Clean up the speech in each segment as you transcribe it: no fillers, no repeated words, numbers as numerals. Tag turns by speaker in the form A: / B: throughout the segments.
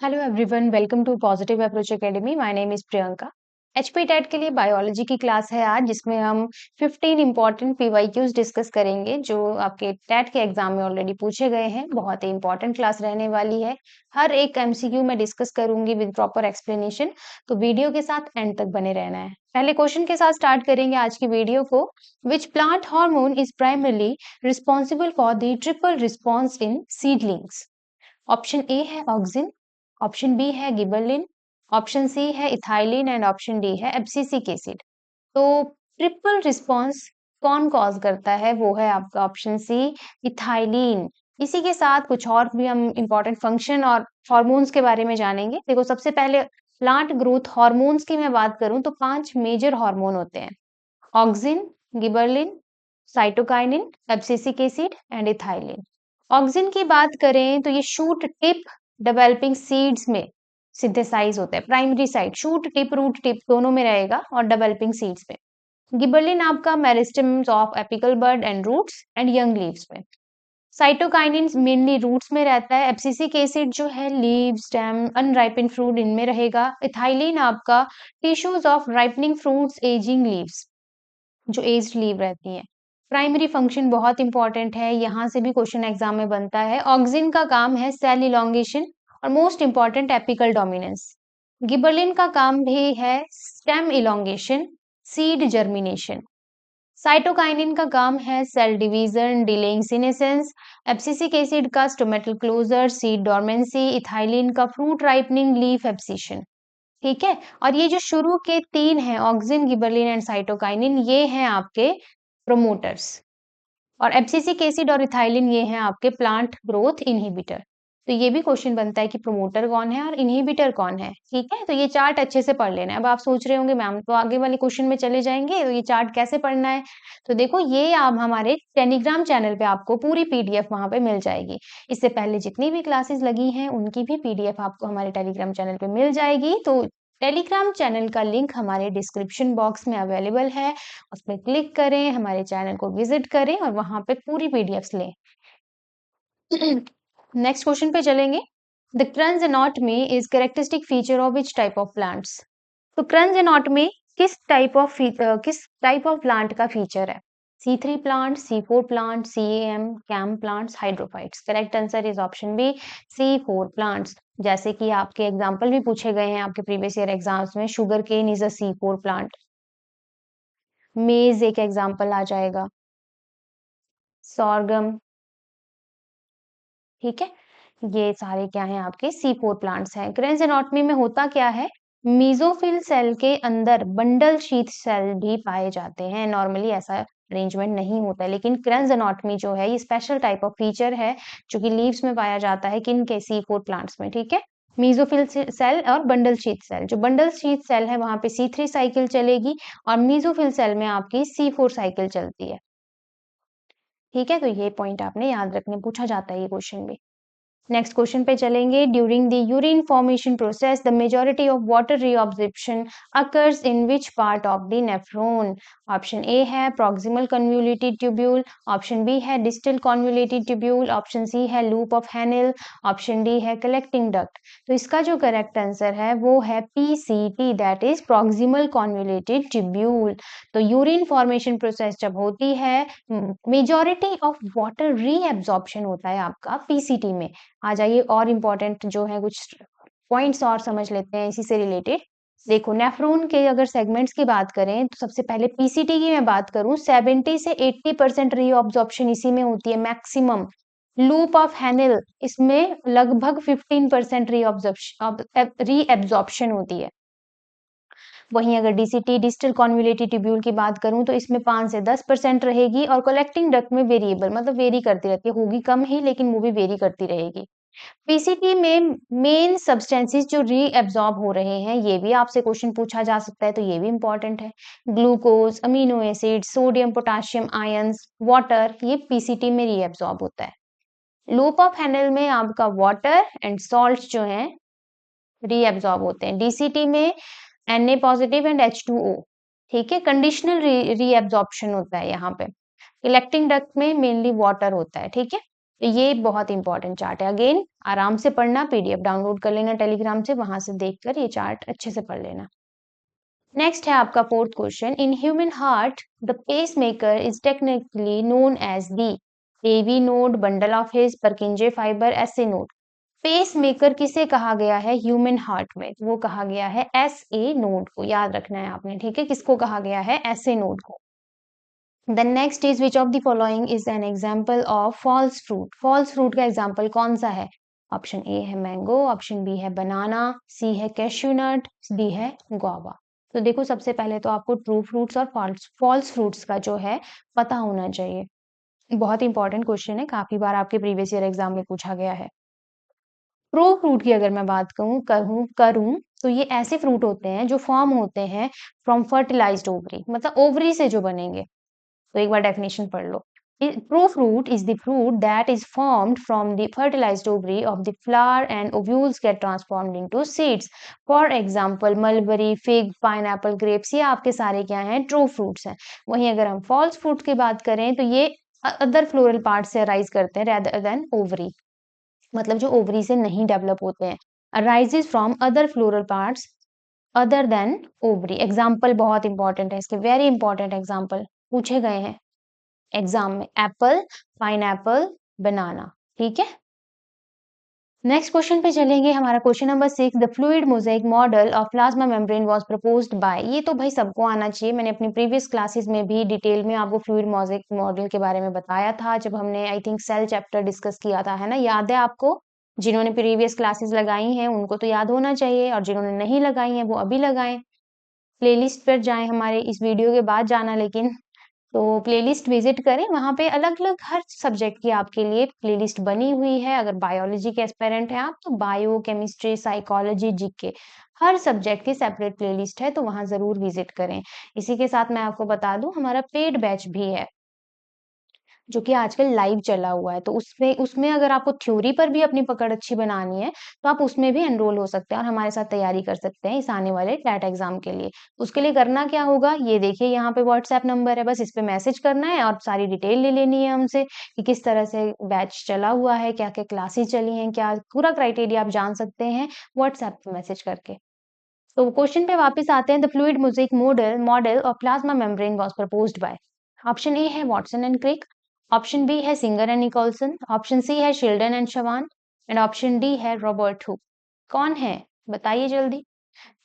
A: Hello everyone, welcome to positive approach academy. My name is Priyanka. HP TET के लिए biology की class है आज, जिसमें हम 15 इंपॉर्टेंट पीवाईक्यूज डिस्कस करेंगे जो आपके टेट के एग्जाम में ऑलरेडी पूछे गए हैं। बहुत ही इंपॉर्टेंट क्लास रहने वाली है। हर एक एमसीक्यू में डिस्कस करूंगी विद प्रॉपर एक्सप्लेनेशन, तो वीडियो के साथ एंड तक बने रहना है। पहले क्वेश्चन के साथ स्टार्ट करेंगे आज की वीडियो को। Which plant hormone is primarily responsible for the triple response in seedlings? Option A है ऑक्सिन, ऑप्शन बी है गिबरलिन, ऑप्शन सी है इथाइलिन एंड ऑप्शन डी है एब्सिसिक एसिड। तो ट्रिपल रिस्पॉन्स कौन कॉज करता है? वो है आपका ऑप्शन सी, इथाइलिन। इसी के साथ कुछ और भी हम इंपॉर्टेंट फंक्शन और हॉर्मोन्स के बारे में जानेंगे। देखो, सबसे पहले प्लांट ग्रोथ हॉर्मोन्स की मैं बात करूं तो 5 मेजर हार्मोन होते हैं: auxin, gibberellin, cytokinin, abscisic acid and ethylene. Auxin की बात करें तो ये शूट टिप डेवलपिंग सीड्स में सिंथेसाइज होता है। Primary side shoot tip, root tip दोनों में रहेगा और डेवलपिंग सीड्स में। गिबरलिन आपका meristems of apical bud and roots and young leaves में। साइटोकाइनिन मेनली रूट्स में रहता है। एब्सिसिक एसिड जो है लीव, स्टेम, अनराइपेंड फ्रूट इनमें रहेगा। इथाइलिन आपका tissues of ripening fruits, ageing leaves, जो एज्ड लीव रहती हैं। प्राइमरी फंक्शन बहुत इंपॉर्टेंट है, यहाँ से भी क्वेश्चन एग्जाम में बनता है। ऑक्सिन का काम है सेल इलोंगेशन और most important apical dominance. Gibberellin का काम भी है stem elongation, seed germination. Cytokinin का काम है cell division, delaying senescence. Abscisic acid का stomatal closure, seed dormancy. Ethylene का फ्रूट राइपनिंग, लीफ एब्सिशन। ठीक है। और ये जो शुरू के 3 हैं, ऑक्सिन, गिबरलिन एंड साइटोकाइनिन, ये हैं आपके प्रोमोटर्स। और एब्सिसिक एसिड और इथाइलिन ये हैं आपके प्लांट ग्रोथ इनहिबिटर। तो ये भी क्वेश्चन बनता है कि प्रोमोटर कौन है और इनहिबिटर कौन है। ठीक है, तो ये चार्ट अच्छे से पढ़ लेना है। अब आप सोच रहे होंगे मैम तो आगे वाले क्वेश्चन में चले जाएंगे, तो ये चार्ट कैसे पढ़ना है? तो देखो, ये आप हमारे टेलीग्राम चैनल पे आपको पूरी पीडीएफ वहां पे मिल जाएगी। इससे पहले जितनी भी क्लासेस लगी हैं उनकी भी पीडीएफ आपको हमारे टेलीग्राम चैनल पे मिल जाएगी। तो टेलीग्राम चैनल का लिंक हमारे डिस्क्रिप्शन बॉक्स में अवेलेबल है, उस पर क्लिक करें, हमारे चैनल को विजिट करें और वहां पे पूरी पीडीएफ्स लें। नेक्स्ट क्वेश्चन पे चलेंगे। The Kranz anatomy is characteristic feature of which type of plants? तो क्रंच एनाटॉमी किस टाइप ऑफ प्लांट का फीचर है? C3 plant, C4 plant, CAM, CAM plants, hydrophytes. Correct answer is option B, C4 plants. जैसे कि आपके example भी पूछे गए हैं आपके प्रीवियस ईयर एग्जाम्स में, sugar cane is a C4 plant. Maize एक एग्जाम्पल आ जाएगा, सॉर्गम। ठीक है, ये सारे क्या हैं आपके C4 प्लांट्स हैं। क्रंच एनाटॉमी में होता क्या है? मीजोफिल सेल के अंदर बंडल शीथ सेल भी पाए जाते हैं। नॉर्मली ऐसा अरेंजमेंट नहीं होता है, लेकिन क्रंच एनाटॉमी जो है ये स्पेशल टाइप ऑफ फीचर है जो कि लीव्स में पाया जाता है। किन के? C4 प्लांट्स में। ठीक है, मीजोफिल सेल और बंडल शीथ सेल। जो बंडल शीथ सेल है वहां पे C3 साइकिल चलेगी और मीजोफिल सेल में आपकी C4 साइकिल चलती है। ठीक है, तो ये पॉइंट आपने याद रखने, पूछा जाता है ये क्वेश्चन भी। नेक्स्ट क्वेश्चन पे चलेंगे। During the urine formation process the majority of water reabsorption occurs in which part of the nephron? Option A है proximal convoluted tubule, option B है distal convoluted tubule, option C है loop of Henle, option D है collecting duct. तो इसका जो correct answer है वो है PCT, that is proximal convoluted tubule. तो यूरिन फॉर्मेशन प्रोसेस जब होती है, मेजॉरिटी ऑफ वाटर रीअब्जॉर्प्शन होता है आपका PCT में। आ जाइए, और इम्पोर्टेंट जो है कुछ पॉइंट्स और समझ लेते हैं इसी से रिलेटेड। देखो, नेफ्रॉन के अगर सेगमेंट्स की बात करें तो सबसे पहले PCT की मैं बात करूं, 70 से 80% रीअब्जॉर्प्शन इसी में होती है मैक्सिमम। लूप ऑफ हैनेल, इसमें लगभग 15% रीअब्जॉर्प्शन होती है। वहीं अगर DCT, डिस्टल कन्वोल्यूटेड ट्यूब्यूल की बात करूं तो इसमें 5 से 10% रहेगी और कलेक्टिंग डक्ट में वेरिएबल, मतलब वेरी करती रहती है, होगी कम ही लेकिन वो भी वेरी करती रहेगी। PCT में मेन सब्सटेंसेस जो रीअब्सॉर्ब हो रहे हैं, ये भी आपसे क्वेश्चन पूछा जा सकता है, तो ये भी इंपॉर्टेंट है। Glucose, amino acid, sodium, potassium ions, water, ये PCT में रीअब्सॉर्ब होता है। लूप ऑफ हैनेल में आपका वाटर एंड सॉल्ट जो है रीअब्सॉर्ब होते हैं। DCT में Na पॉजिटिव एंड H2O। ठीक है, कंडीशनल रीअब्सॉर्प्शन होता है यहाँ पे। कलेक्टिंग डक्ट में मेनली वाटर होता है। ठीक है, तो ये बहुत इंपॉर्टेंट चार्ट है। अगेन आराम से पढ़ना, पीडीएफ डाउनलोड कर लेना टेलीग्राम से, वहां से देखकर ये चार्ट अच्छे से पढ़ लेना। नेक्स्ट है आपका fourth question, in human heart the pace maker is technically known as the AV node, bundle of His, Purkinje fibre, SA node. Pace maker किसे कहा गया है ह्यूमन हार्ट में? वो कहा गया है एस ए नोड को, याद रखना है आपने, ठीक है। किसको कहा गया है? एस ए नोड को। Then next is which of the following is an example of false fruit? False fruit का एग्जांपल कौन सा है? ऑप्शन ए है मैंगो, ऑप्शन बी है बनाना, सी है कैश्यू नट, डी है गुआवा। तो देखो सबसे पहले तो आपको ट्रू फ्रूट्स और फॉल्स फॉल्स फ्रूट्स का जो है पता होना चाहिए। बहुत इंपॉर्टेंट क्वेश्चन है, काफी बार आपके प्रीवियस ईयर एग्जाम में पूछा गया है। ट्रू फ्रूट की अगर मैं बात करूं तो ये ऐसे फ्रूट होते हैं जो फॉर्म होते हैं फ्रॉम फर्टिलाइज्ड ओवरी, मतलब ओवरी से जो बनेंगे। तो एक बार डेफिनेशन पढ़ लो। True fruit is the fruit that is formed from the fertilized ovary of the flower and ovules get transformed into seeds. For example, mulberry, fig, pineapple, grapes, ये आपके सारे क्या हैं? ट्रू फ्रूट्स हैं। वहीं अगर हम फॉल्स फ्रूट की बात करें तो ये अदर फ्लोरल पार्ट से अराइज करते हैं रेदर देन ओवरी, मतलब जो ओवरी से नहीं डेवलप होते हैं। Arises from other floral parts other than ovary. Example बहुत इंपॉर्टेंट है इसके, वेरी इंपॉर्टेंट एग्जाम्पल पूछे गए हैं एग्जाम में, एप्पल, पाइनएप्पल, बनाना, ठीक है। नेक्स्ट क्वेश्चन पे चलेंगे, हमारा question number 6, the fluid mosaic model of plasma membrane was proposed bye. ये तो भाई सबको आना चाहिए, मैंने अपनी प्रीवियस क्लासेस में भी डिटेल में आपको फ्लूइड मोज़ेक मॉडल के बारे में बताया था, जब हमने I think cell chapter discuss किया था, है ना, याद है आपको? जिन्होंने प्रीवियस क्लासेस लगाई हैं उनको तो याद होना चाहिए, और जिन्होंने नहीं लगाई हैं वो अभी लगाएं। प्लेलिस्ट पर जाएं, हमारे इस वीडियो के बाद जाना, लेकिन तो प्लेलिस्ट विजिट करें, वहां पे अलग अलग हर सब्जेक्ट की आपके लिए प्लेलिस्ट बनी हुई है। अगर बायोलॉजी के एस्पेरेंट हैं आप तो बायो, केमिस्ट्री, साइकोलॉजी, जीके, हर सब्जेक्ट की सेपरेट प्लेलिस्ट है, तो वहां जरूर विजिट करें। इसी के साथ मैं आपको बता दूं, हमारा पेड बैच भी है जो कि आजकल लाइव चला हुआ है, तो उसमें उसमें अगर आपको थ्योरी पर भी अपनी पकड़ अच्छी बनानी है तो आप उसमें भी एनरोल हो सकते हैं और हमारे साथ तैयारी कर सकते हैं इस आने वाले टैट एग्जाम के लिए। उसके लिए करना क्या होगा, ये देखिए यहाँ पे व्हाट्सएप नंबर है, बस इस पे मैसेज करना है और सारी डिटेल ले लेनी है हमसे कि किस तरह से बैच चला हुआ है, क्या क्या क्लासेस चली हैं, क्या पूरा क्राइटेरिया आप जान सकते हैं व्हाट्सएप पे मैसेज करके। तो क्वेश्चन पे वापस आते हैं, the fluid mosaic model model of plasma membrane was proposed by. Option A है Watson and Crick, option B है Singer and Nicolson, option C है Schleiden and Schwann, and option D है रॉबर्ट हुक। कौन है बताइए जल्दी?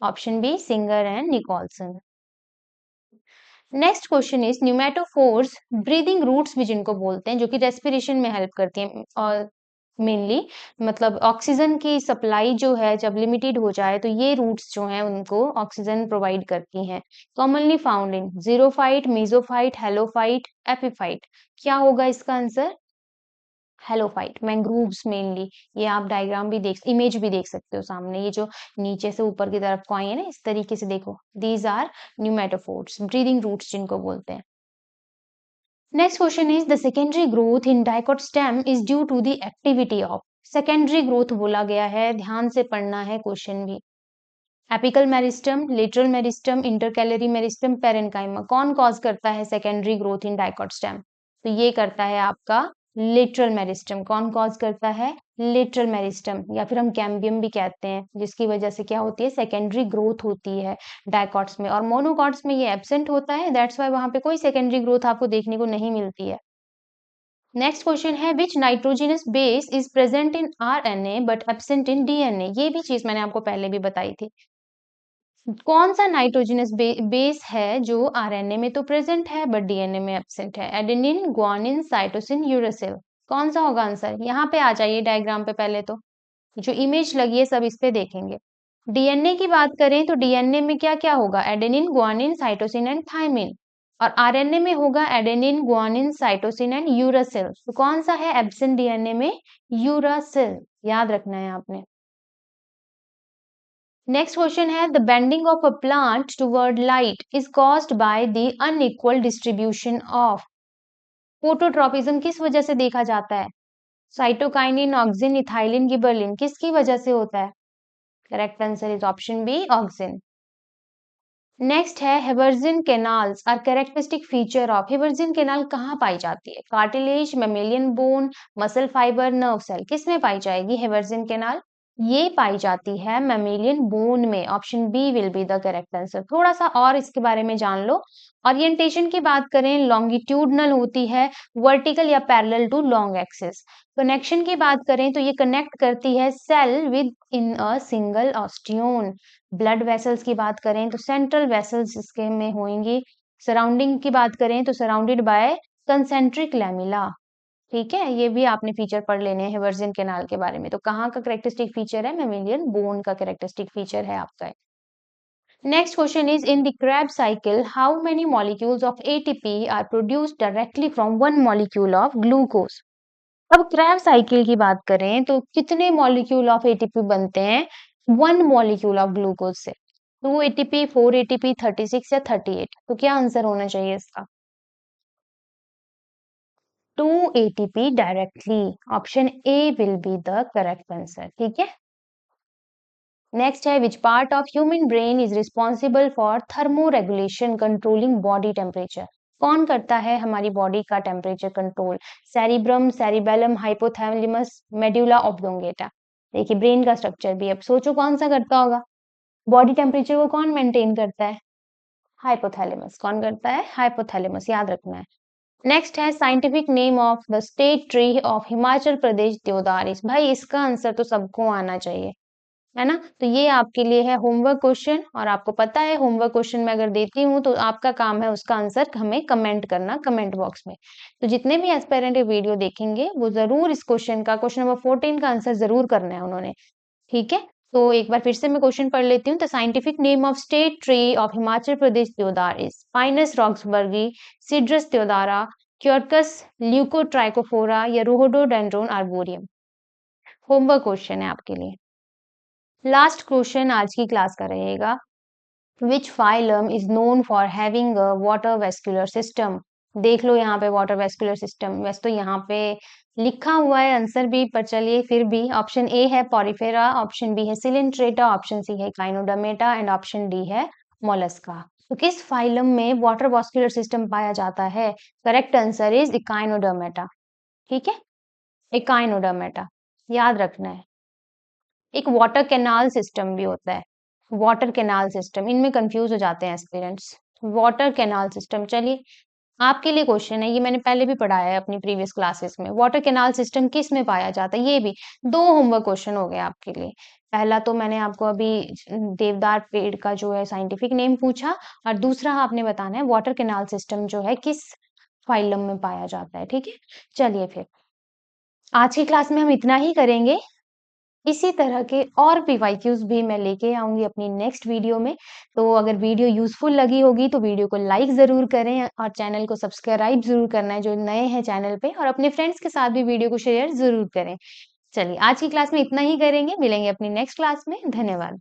A: Option B Singer and Nicolson. Next question is pneumatophores breathing roots भी जिनको बोलते हैं, जो कि रेस्पिरेशन में हेल्प करती हैं और मेनली, मतलब ऑक्सीजन की सप्लाई जो है जब लिमिटेड हो जाए तो ये रूट्स जो हैं उनको ऑक्सीजन प्रोवाइड करती हैं। Commonly found in xerophyte, mesophyte, halophyte, epiphyte. क्या होगा इसका आंसर? Halophyte, mangroves mainly. ये आप डायग्राम भी देख, इमेज भी देख सकते हो सामने, ये जो नीचे से ऊपर की तरफ को आई है ना, इस तरीके से देखो, these are pneumatophores, breathing roots जिनको बोलते हैं। Next question is the secondary growth in dicot stem is due to the activity of. Secondary growth बोला गया है, ध्यान से पढ़ना है क्वेश्चन भी। Apical meristem, lateral meristem, intercalary meristem, parenchyma. कौन कॉज करता है secondary growth in dicot stem? तो ये करता है आपका लेटरल मेरिस्टम। कौन कॉज करता है? लेटरल मेरिस्टम, या फिर हम कैम्बियम भी कहते हैं, जिसकी वजह से क्या होती है? सेकेंडरी ग्रोथ होती है डाइकोट्स में, और मोनोकॉट्स में ये एब्सेंट होता है, दैट्स वाई वहां पे कोई सेकेंडरी ग्रोथ आपको देखने को नहीं मिलती है। नेक्स्ट क्वेश्चन है, which nitrogenous base is present in RNA but absent in DNA. ये भी चीज मैंने आपको पहले भी बताई थी। कौन सा नाइट्रोजनस बेस है जो आरएनए में तो प्रेजेंट है बट डीएनए में एब्सेंट है? Adenine, guanine, cytosine, uracil. कौन सा होगा आंसर? यहाँ पे आ जाइए डायग्राम पे, पहले तो जो इमेज लगी है सब इस पे देखेंगे। डीएनए की बात करें तो डीएनए में क्या क्या होगा? Adenine, guanine, cytosine and thymine. और आरएनए में होगा adenine, guanine, cytosine and uracil. तो कौन सा है एब्सेंट डीएनए में? यूरासिल, याद रखना है आपने। नेक्स्ट क्वेश्चन है, the bending of a plant toward light is caused by the unequal distribution of. Phototropism किस वजह से देखा जाता है? साइटोकाइनिन, ऑक्सिन, इथाइलिन, गिबरलिन, किसकी वजह से होता है? Correct answer is option B, auxin. Next है Haversian canals are characteristic feature of. Haversian canal कहाँ पाई जाती है? Cartilage, mammalian bone, muscle fibre, nerve cell, किसमें पाई जाएगी हेबर्जिन कैनाल? ये पाई जाती है मेमेलियन बोन में। Option B will be the correct answer. थोड़ा सा और इसके बारे में जान लो। ओरिएंटेशन की बात करें, लॉन्गिट्यूडनल होती है, वर्टिकल या parallel to long axis. Connection की बात करें तो ये कनेक्ट करती है cell within a single osteon. Blood vessels की बात करें तो सेंट्रल वेसल्स इसके में होंगी। सराउंडिंग की बात करें तो सराउंडेड बाय कंसेंट्रिक लैमिला। ठीक है, ये भी आपने फीचर पढ़ लेने हैं वर्जिन कैनाल के बारे में। तो कहाँ का कैरेक्टरिस्टिक फीचर है? मेमेलियन बोन का कैरेक्टरिस्टिक फीचर है आपका। Next question is in the Krebs cycle how many molecules of ATP are produced directly from one molecule of glucose? अब Krebs cycle की बात करें तो कितने मॉलिक्यूल ऑफ एटीपी बनते हैं वन मॉलिक्यूल ऑफ ग्लूकोज से? 2 एटीपी, 4 एटीपी, 36 या 38? तो क्या आंसर होना चाहिए इसका? 2 ATP directly. Option A will be the correct answer. ठीक है, नेक्स्ट है विच part of human brain is responsible for thermo regulation controlling body temperature? कौन करता है हमारी बॉडी का temperature control? Cerebrum, cerebellum, hypothalamus, medulla oblongata. देखिए ब्रेन का स्ट्रक्चर भी, अब सोचो कौन सा करता होगा? बॉडी टेम्परेचर को कौन मेंटेन करता है? हाइपोथैलेमस। कौन करता है? हाइपोथैलेमस, याद रखना है। नेक्स्ट है scientific name of the state tree of Himachal Pradesh deodar. भाई इसका आंसर तो सबको आना चाहिए, है ना? तो ये आपके लिए है होमवर्क क्वेश्चन, और आपको पता है होमवर्क क्वेश्चन मैं अगर देती हूँ तो आपका काम है उसका आंसर हमें कमेंट करना कमेंट बॉक्स में। तो जितने भी एस्पिरेंट वीडियो देखेंगे वो जरूर इस क्वेश्चन का, क्वेश्चन नंबर 14 का आंसर जरूर करना है उन्होंने। ठीक है, तो एक बार फिर से मैं क्वेश्चन पढ़ लेती हूँ। The scientific name of state tree of Himachal Pradesh deodar is Pinus roxburghii, Cedrus deodara, Quercus leucotrichophora या रोहोडोडेंड्रोन आर्बोरियम। होमवर्क क्वेश्चन है आपके लिए। लास्ट क्वेश्चन आज की क्लास का रहेगा। Which phylum is known for having a water vascular system? देख लो यहाँ पे वाटर वेस्कुलर सिस्टम, वैसे तो यहाँ पे लिखा हुआ है आंसर भी, पर चलिए फिर भी। ऑप्शन ए है पॉरीफेरा, ऑप्शन बी है सिलेंट्रेटा, ऑप्शन सी है काइनोडर्मेटा एंड ऑप्शन डी है मोलस्का। तो किस फाइलम में वाटर वेस्कुलर सिस्टम पाया जाता है? Correct answer is Echinodermata. ठीक है, इकाइनोडर्मेटा याद रखना है। एक वाटर कैनाल सिस्टम भी होता है, वाटर कैनाल सिस्टम, इनमें कंफ्यूज हो जाते हैं एस्पिरेंट्स। वाटर कैनाल सिस्टम, चलिए आपके लिए क्वेश्चन है, ये मैंने पहले भी पढ़ाया है अपनी प्रीवियस क्लासेस में। वाटर कैनाल सिस्टम किस में पाया जाता है? ये भी दो होमवर्क क्वेश्चन हो गए आपके लिए। पहला तो मैंने आपको अभी देवदार पेड़ का जो है साइंटिफिक नेम पूछा, और दूसरा आपने बताना है वाटर कैनाल सिस्टम जो है किस फाइलम में पाया जाता है। ठीक है, चलिए फिर आज की क्लास में हम इतना ही करेंगे। इसी तरह के और पीवाईक्यूज भी मैं लेके आऊंगी अपनी नेक्स्ट वीडियो में। तो अगर वीडियो यूजफुल लगी होगी तो वीडियो को लाइक जरूर करें, और चैनल को सब्सक्राइब जरूर करना है जो नए हैं चैनल पे, और अपने फ्रेंड्स के साथ भी वीडियो को शेयर जरूर करें। चलिए आज की क्लास में इतना ही करेंगे, मिलेंगे अपनी नेक्स्ट क्लास में। धन्यवाद।